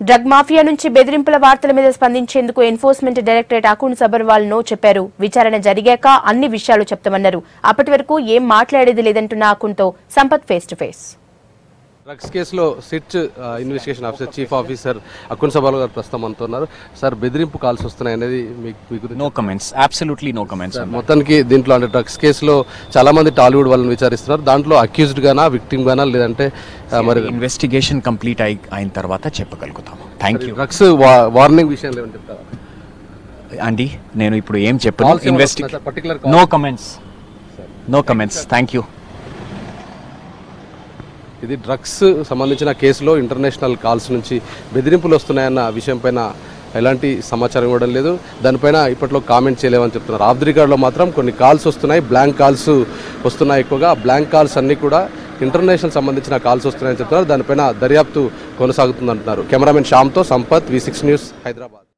Drug mafia నుంచి బెదిరింపుల వార్తల మీద స్పందించేందుకు enforcement directorate Akun Sabharwal no చెప్పారు. విచారణ జరిగాక అన్ని విషయాలు చెప్తామన్నారు. అప్పటి వరకు ఏం మాట్లాడేది లేదంటున్న అకున్తో Sampath face to face. Drugs కేసులో SIT investigation officer chief officer Akun Sabharwal గారు ప్రస్తుతం అంటున్నారు. సార్, బెదిరింపు కాల్స్ వస్తున్నాయి అనేది మీకు no comments, absolutely no comments. మొత్తానికి దీంట్లో అంటే డ్రగ్స్ కేసులో చాలా మంది టాలీవుడ్ వాళ్ళని విచారిస్తున్నారు. దాంట్లో అక్యూజ్డ్ గానా, విక్టిమ్ గానా, లేదంటే మరి ఇన్వెస్టిగేషన్ కంప్లీట్ అయిన తర్వాత చెప్పగలుగుతాము. Thank you. డ్రగ్స్ వార్నింగ్ విషయంలో ఏమని చెప్తారా అండి? నేను ఇప్పుడు ఏం చెప్పను. No comments, no comments. Thank you. ఇది డ్రగ్స్ సంబంధించిన కేసులో ఇంటర్నేషనల్ కాల్స్ నుంచి బెదిరింపులు వస్తున్నాయన్న విషయం పైన ఎలాంటి సమాచారం ఇవ్వడం లేదు. దానిపైన ఇప్పట్లో కామెంట్ చేయలేమని చెప్తున్నారు. ఆఫ్ ది రికార్డ్లో మాత్రం కొన్ని కాల్స్ వస్తున్నాయి, బ్లాంక్ కాల్స్ వస్తున్నాయి. ఎక్కువగా బ్లాంక్ కాల్స్ అన్నీ కూడా ఇంటర్నేషనల్ సంబంధించిన కాల్స్ వస్తున్నాయని చెప్తున్నారు. దానిపైన దర్యాప్తు కొనసాగుతుందంటున్నారు. కెమెరామెన్ శ్యామ్తో సంపత్, V6 న్యూస్, హైదరాబాద్.